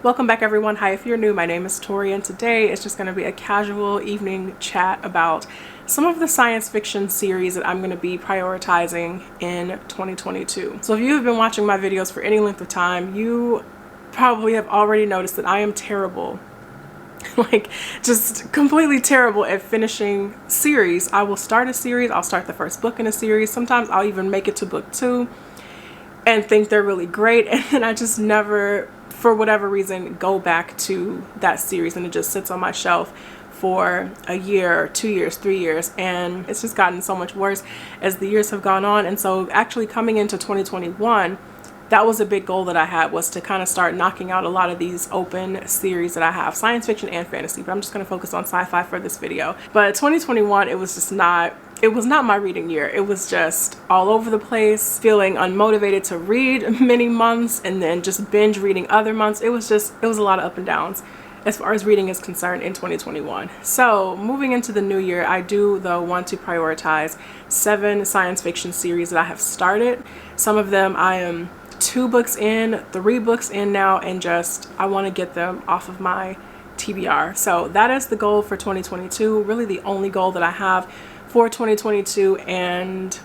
Welcome back everyone. Hi, if you're new, my name is Tori and today it's just going to be a casual evening chat about some of the science fiction series that I'm going to be prioritizing in 2022. So if you have been watching my videos for any length of time, you probably have already noticed that I am terrible. Like, just completely terrible at finishing series. I will start a series, I'll start the first book in a series, sometimes I'll even make it to book 2 and think they're really great, and then I just never, for whatever reason, go back to that series and it just sits on my shelf for a year, 2 years, 3 years, and it's just gotten so much worse as the years have gone on. And so actually coming into 2021, that was a big goal that I had, was to kind of start knocking out a lot of these open series that I have, science fiction and fantasy, but I'm just going to focus on sci-fi for this video. But 2021, it was not my reading year. It was just all over the place, feeling unmotivated to read many months and then just binge reading other months. It was a lot of up and downs as far as reading is concerned in 2021. So moving into the new year, I do though want to prioritize 7 science fiction series that I have started. Some of them I am 2 books in, 3 books in now, and I want to get them off of my TBR. So that is the goal for 2022, really the only goal that I have for 2022, and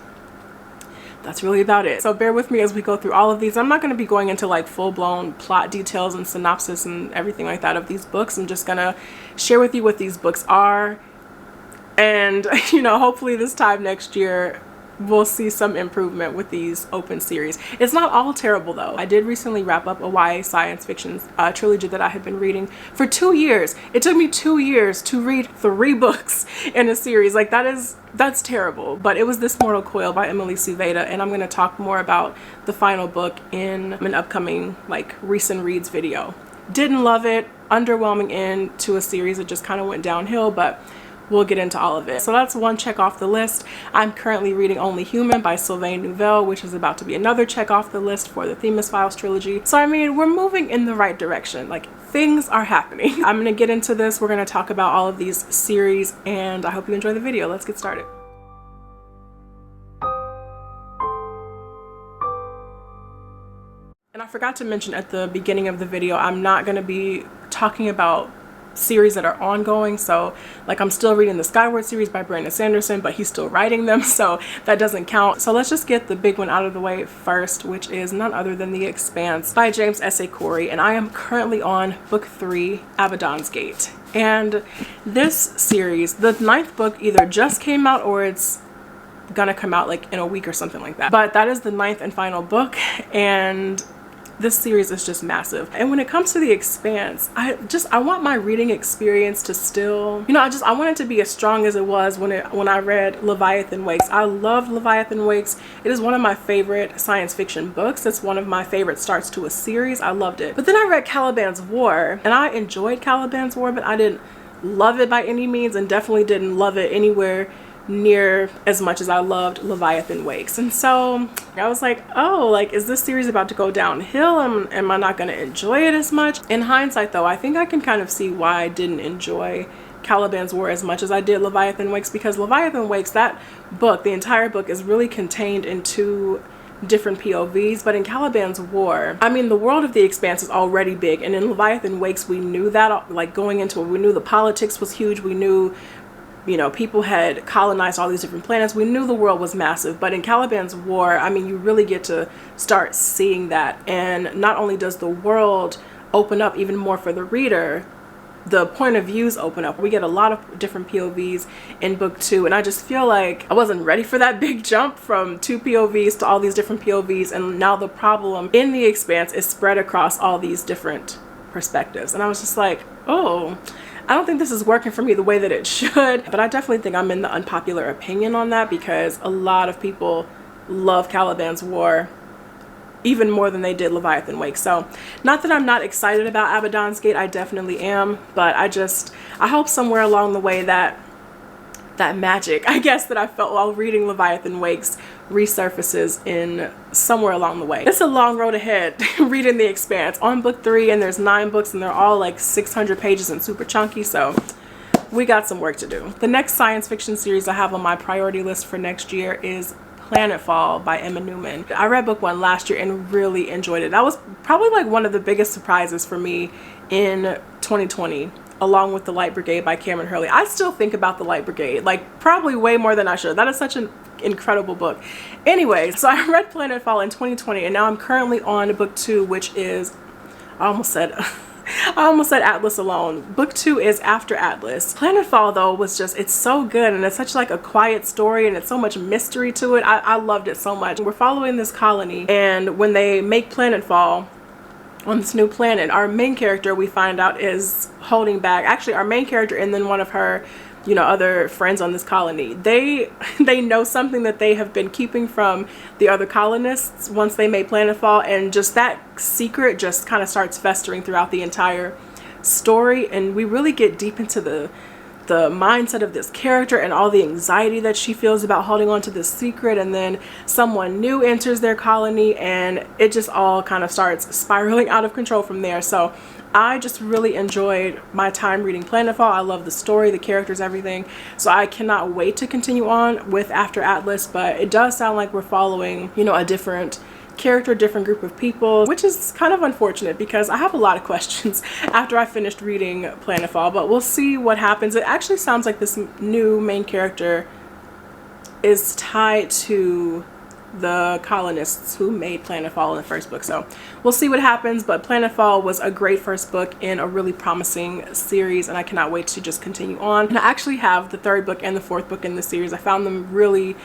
that's really about it. So bear with me as we go through all of these. I'm not going to be going into like full-blown plot details and synopsis and everything like that of these books. I'm just gonna share with you what these books are, and hopefully this time next year we'll see some improvement with these open series. It's not all terrible though. I did recently wrap up a YA science fiction trilogy that I had been reading for 2 years. It took me 2 years to read 3 books in a series. Like, that's terrible. But it was This Mortal Coil by Emily Suveda, and I'm going to talk more about the final book in an upcoming recent reads video. Didn't love it. Underwhelming end to a series. It just kind of went downhill, but we'll get into all of it. So that's one check off the list. I'm currently reading Only Human by Sylvain Neuvel, which is about to be another check off the list for the Themis Files trilogy. So I mean, we're moving in the right direction. Like, things are happening. I'm gonna get into this. We're gonna talk about all of these series, and I hope you enjoy the video. Let's get started. And I forgot to mention at the beginning of the video, I'm not gonna be talking about series that are ongoing. So I'm still reading the Skyward series by Brandon Sanderson, but he's still writing them, so that doesn't count. So let's just get the big one out of the way first, which is none other than The Expanse by James S. A. Corey, and I am currently on book 3, Abaddon's Gate. And this series, the 9th book, either just came out or it's gonna come out in a week or something like that, but that is the 9th and final book, and this series is just massive. And when it comes to The Expanse, I want my reading experience to still, I want it to be as strong as it was when I read Leviathan Wakes. I loved Leviathan Wakes. It is one of my favorite science fiction books. It's one of my favorite starts to a series. I loved it. But then I read Caliban's War, and I enjoyed Caliban's War, but I didn't love it by any means, and definitely didn't love it anywhere near as much as I loved Leviathan Wakes. And so I was like, oh, is this series about to go downhill? Am I not going to enjoy it as much? In hindsight though, I think I can kind of see why I didn't enjoy Caliban's War as much as I did Leviathan Wakes, because Leviathan Wakes, that book, the entire book, is really contained in 2 different POVs. But in Caliban's War, I mean, the world of The Expanse is already big, and in Leviathan Wakes we knew that, going into it, we knew the politics was huge. We knew people had colonized all these different planets. We knew the world was massive. But in Caliban's War, I mean, you really get to start seeing that. And not only does the world open up even more for the reader, the point of views open up. We get a lot of different POVs in book 2. And I just feel like I wasn't ready for that big jump from 2 POVs to all these different POVs. And now the problem in The Expanse is spread across all these different perspectives. And I was just like, oh, I don't think this is working for me the way that it should. But I definitely think I'm in the unpopular opinion on that, because a lot of people love Caliban's War even more than they did Leviathan Wake. So not that I'm not excited about Abaddon's Gate, I definitely am, but I hope somewhere along the way that magic, I guess, that I felt while reading Leviathan Wakes resurfaces in somewhere along the way. It's a long road ahead reading The Expanse. On book 3, and there's 9 books, and they're all 600 pages and super chunky, so we got some work to do. The next science fiction series I have on my priority list for next year is Planetfall by Emma Newman. I read book 1 last year and really enjoyed it. That was probably like one of the biggest surprises for me in 2020, along with The Light Brigade by Cameron Hurley. I still think about The Light Brigade, like probably way more than I should. That is such an incredible book. Anyway, so I read Planetfall in 2020 and now I'm currently on book 2, which is, I almost said Atlas alone. Book 2 is After Atlas. Planetfall though was just, it's so good and it's such like a quiet story and it's so much mystery to it. I loved it so much. We're following this colony, and when they make Planetfall on this new planet, our main character, we find out, is holding back. Actually, our main character and then one of her, you know, other friends on this colony, they know something that they have been keeping from the other colonists once they made Planetfall, and just that secret just kind of starts festering throughout the entire story, and we really get deep into the mindset of this character and all the anxiety that she feels about holding on to this secret, and then someone new enters their colony and it just all kind of starts spiraling out of control from there. So I just really enjoyed my time reading Planetfall. I love the story, the characters, everything. So I cannot wait to continue on with After Atlas, but it does sound like we're following, you know, a different character, different group of people, which is kind of unfortunate because I have a lot of questions after I finished reading Planetfall, but we'll see what happens. It actually sounds like this new main character is tied to the colonists who made Planetfall in the first book, so we'll see what happens. But Planetfall was a great first book in a really promising series, and I cannot wait to just continue on. And I actually have the 3rd book and the 4th book in the series. I found them really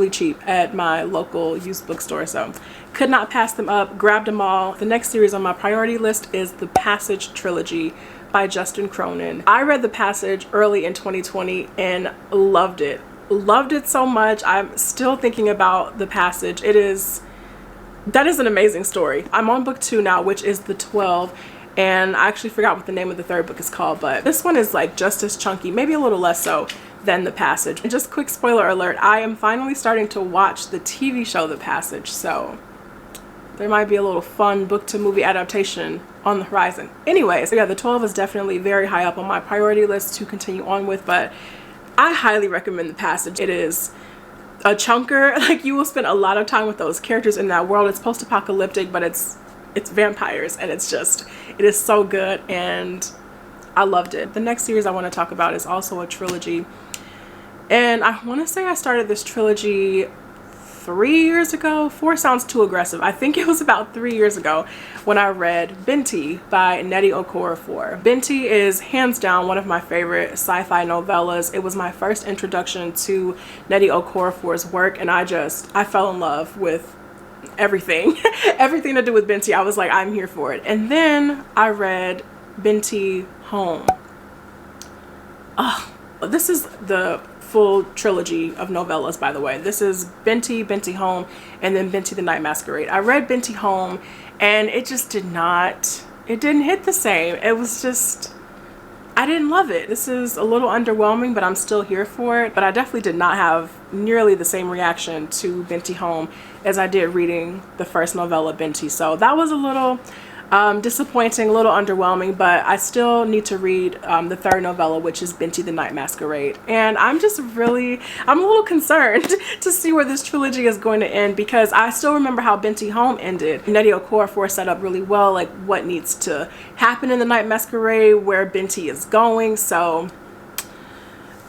cheap at my local used bookstore, so could not pass them up. Grabbed them all. The next series on my priority list is the Passage trilogy by Justin Cronin. I read The Passage early in 2020 and loved it. Loved it so much. I'm still thinking about The Passage. That is an amazing story. I'm on book 2 now, which is the 12, and I actually forgot what the name of the 3rd book is called, but this one is like just as chunky, maybe a little less so than The Passage. And just quick spoiler alert, I am finally starting to watch the TV show The Passage, so there might be a little fun book to movie adaptation on the horizon. Anyway, so yeah, the 12 is definitely very high up on my priority list to continue on with, but I highly recommend The Passage. It is a chunker. Like, you will spend a lot of time with those characters in that world. It's post-apocalyptic, but it's vampires, and it is so good, and I loved it. The next series I want to talk about is also a trilogy, and I want to say I started this trilogy 3 years ago. 4 sounds too aggressive. I think it was about 3 years ago when I read Binti by Nnedi Okorafor. Binti is hands down one of my favorite sci-fi novellas. It was my first introduction to Nnedi Okorafor's work, and I fell in love with everything. Everything to do with Binti. I was like, I'm here for it. And then I read Binti Home. This is the full trilogy of novellas, by the way. This is Binti, Binti Home, and then Binti the Night Masquerade. I read Binti Home and it just didn't hit the same. It was just, I didn't love it. This is a little underwhelming, but I'm still here for it. But I definitely did not have nearly the same reaction to Binti Home as I did reading the first novella, Binti. So that was a little disappointing, a little underwhelming, but I still need to read the 3rd novella, which is Binti the Night Masquerade. And I'm a little concerned to see where this trilogy is going to end, because I still remember how Binti Home ended. Nnedi Okorafor set up really well, like what needs to happen in the Night Masquerade, where Binti is going. So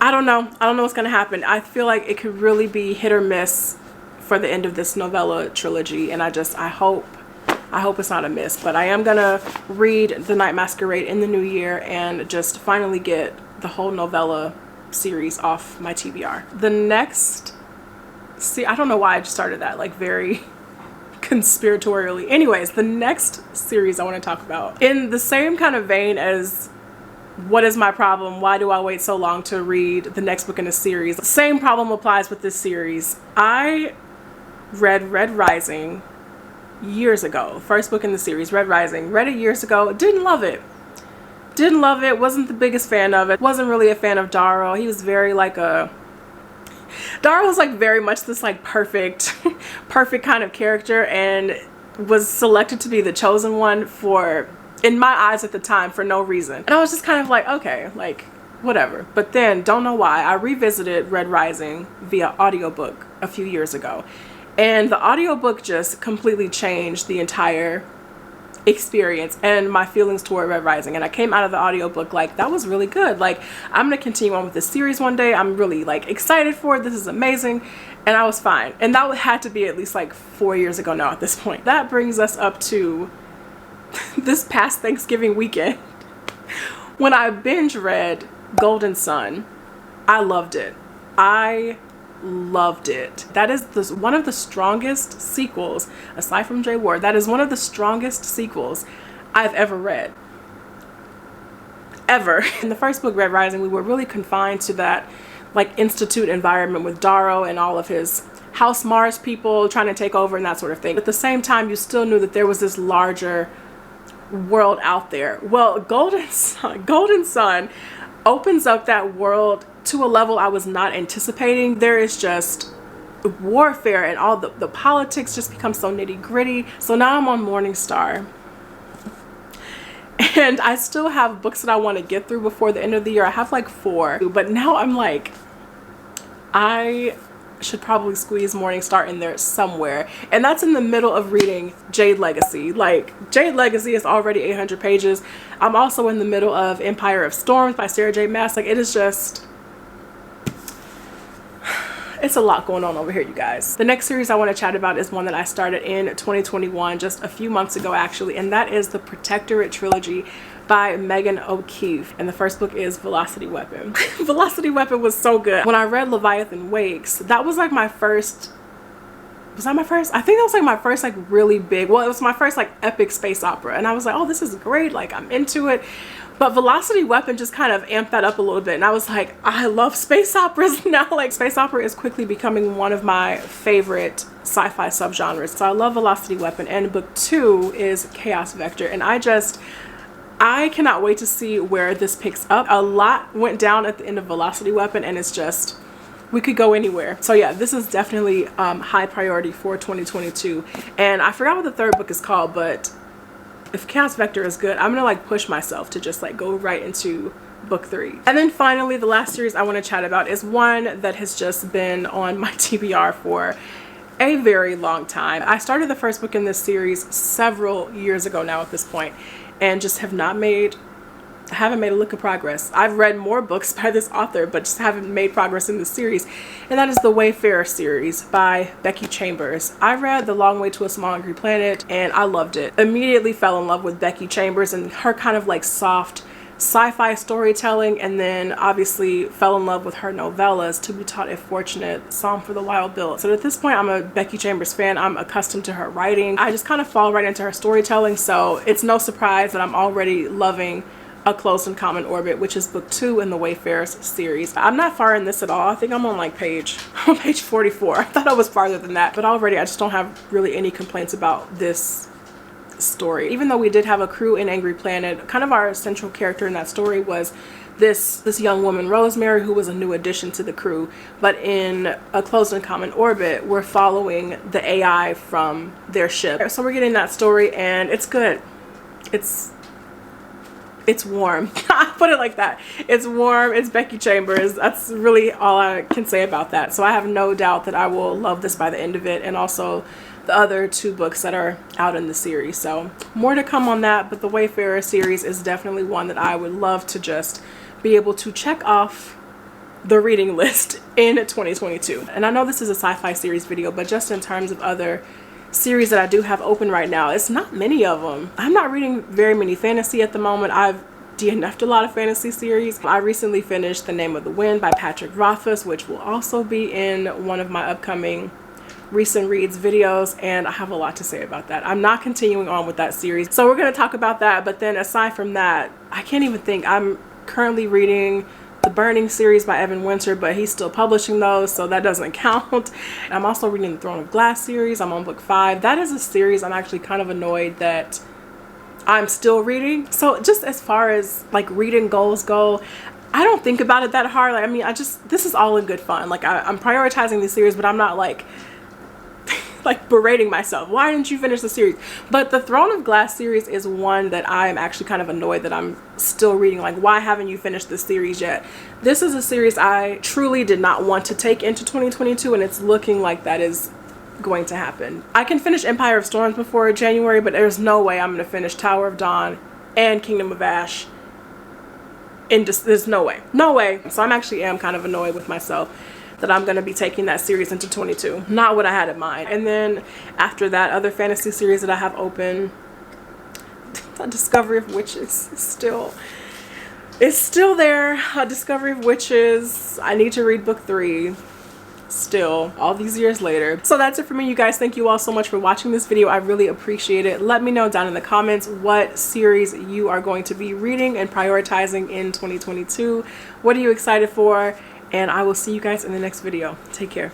I don't know what's going to happen. I feel like it could really be hit or miss for the end of this novella trilogy, and I hope it's not a miss. But I am gonna read The Night Masquerade in the new year and just finally get the whole novella series off my TBR. The next, I don't know why I just started that like very conspiratorially. Anyways, the next series I want to talk about, in the same kind of vein as what is my problem, why do I wait so long to read the next book in the series, same problem applies with this series. I read Red Rising years ago. First book in the series, Red Rising. Read it years ago. Didn't love it. Wasn't the biggest fan of it. Wasn't really a fan of Darrow. He was very like Darrow was like very much this like perfect kind of character, and was selected to be the chosen one for, in my eyes at the time, for no reason. And I was just kind of like, okay, like whatever. But then, don't know why, I revisited Red Rising via audiobook a few years ago. And the audiobook just completely changed the entire experience and my feelings toward Red Rising. And I came out of the audiobook like, that was really good. Like, I'm gonna continue on with this series one day. I'm really like excited for it. This is amazing. And I was fine. And that had to be at least like 4 years ago now at this point. That brings us up to this past Thanksgiving weekend when I binge read Golden Sun. I loved it. I loved it. That is one of the strongest sequels, aside from J. Ward, that is one of the strongest sequels I've ever read. Ever. In the first book, Red Rising, we were really confined to that like institute environment with Darrow and all of his House Mars people trying to take over and that sort of thing. At the same time, you still knew that there was this larger world out there. Well, Golden Sun opens up that world to a level I was not anticipating. There is just warfare and all the politics just become so nitty gritty. So now I'm on Morningstar. And I still have books that I want to get through before the end of the year. I have like 4. But now I'm like, I should probably squeeze Morningstar in there somewhere. And that's in the middle of reading Jade Legacy. Like, Jade Legacy is already 800 pages. I'm also in the middle of Empire of Storms by Sarah J. Maas. Like, it is just... it's a lot going on over here, you guys. The next series I want to chat about is one that I started in 2021, just a few months ago actually, and that is the Protectorate trilogy by Megan O'Keefe. And the first book is Velocity Weapon. Velocity Weapon was so good. When I read Leviathan Wakes, that was like my first... was that my first? I think that was like my first like really big... well, it was my first like epic space opera. And I was like, oh, this is great. Like, I'm into it. But Velocity Weapon just kind of amped that up a little bit. And I was like, I love space operas now. Like, space opera is quickly becoming one of my favorite sci-fi subgenres. So I love Velocity Weapon. And book 2 is Chaos Vector. And I cannot wait to see where this picks up. A lot went down at the end of Velocity Weapon, and it's just, we could go anywhere. So yeah, this is definitely high priority for 2022. And I forgot what the third book is called, but if Chaos Vector is good, I'm gonna like push myself to just like go right into book 3. And then finally, the last series I want to chat about is one that has just been on my TBR for a very long time. I started the first book in this series several years ago now at this point, and just haven't made a lick of progress. I've read more books by this author, but just haven't made progress in this series. And that is the Wayfarers series by Becky Chambers. I read The Long Way to a Small Angry Planet and I loved it. Immediately fell in love with Becky Chambers and her kind of like soft sci-fi storytelling, and then obviously fell in love with her novellas, To Be Taught If Fortunate, Psalm for the Wild Bill. So at this point, I'm a Becky Chambers fan. I'm accustomed to her writing. I just kind of fall right into her storytelling, so it's no surprise that I'm already loving A Closed and Common Orbit, which is book 2 in the Wayfarers series. I'm not far in this at all. I think I'm on like page 44. I thought I was farther than that, but already I just don't have really any complaints about this story. Even though we did have a crew in Angry Planet, kind of our central character in that story was this young woman, Rosemary, who was a new addition to the crew. But in A Closed and Common Orbit, we're following the AI from their ship. So we're getting that story, and it's good. It's warm. I put it like that. It's warm. It's Becky Chambers. That's really all I can say about that. So I have no doubt that I will love this by the end of it, and also the other 2 books that are out in the series. So more to come on that, but the Wayfarer series is definitely one that I would love to just be able to check off the reading list in 2022. And I know this is a sci-fi series video, but just in terms of other series that I do have open right now, it's not many of them. I'm not reading very many fantasy at the moment. I've DNF'd a lot of fantasy series. I recently finished The Name of the Wind by Patrick Rothfuss, which will also be in one of my upcoming recent reads videos, and I have a lot to say about that. I'm not continuing on with that series, so we're going to talk about that. But then aside from that, I can't even think. I'm currently reading the Burning series by Evan Winter, but he's still publishing those, so that doesn't count. I'm also reading the Throne of Glass series. I'm on book 5. That is a series I'm actually kind of annoyed that I'm still reading. So just as far as like reading goals go, I don't think about it that hard. Like, I mean, this is all in good fun. Like, I'm prioritizing the series, but I'm not like like berating myself. Why didn't you finish the series? But the Throne of Glass series is one that I am actually kind of annoyed that I'm still reading. Like, why haven't you finished this series yet? This is a series I truly did not want to take into 2022, and it's looking like that is going to happen. I can finish Empire of Storms before January, but there's no way I'm going to finish Tower of Dawn and Kingdom of Ash. There's no way. No way. So I'm actually kind of annoyed with myself that I'm going to be taking that series into 22. Not what I had in mind. And then after that, other fantasy series that I have open, A Discovery of Witches is still there. A Discovery of Witches. I need to read book 3 still, all these years later. So that's it for me, you guys. Thank you all so much for watching this video. I really appreciate it. Let me know down in the comments what series you are going to be reading and prioritizing in 2022. What are you excited for? And I will see you guys in the next video. Take care.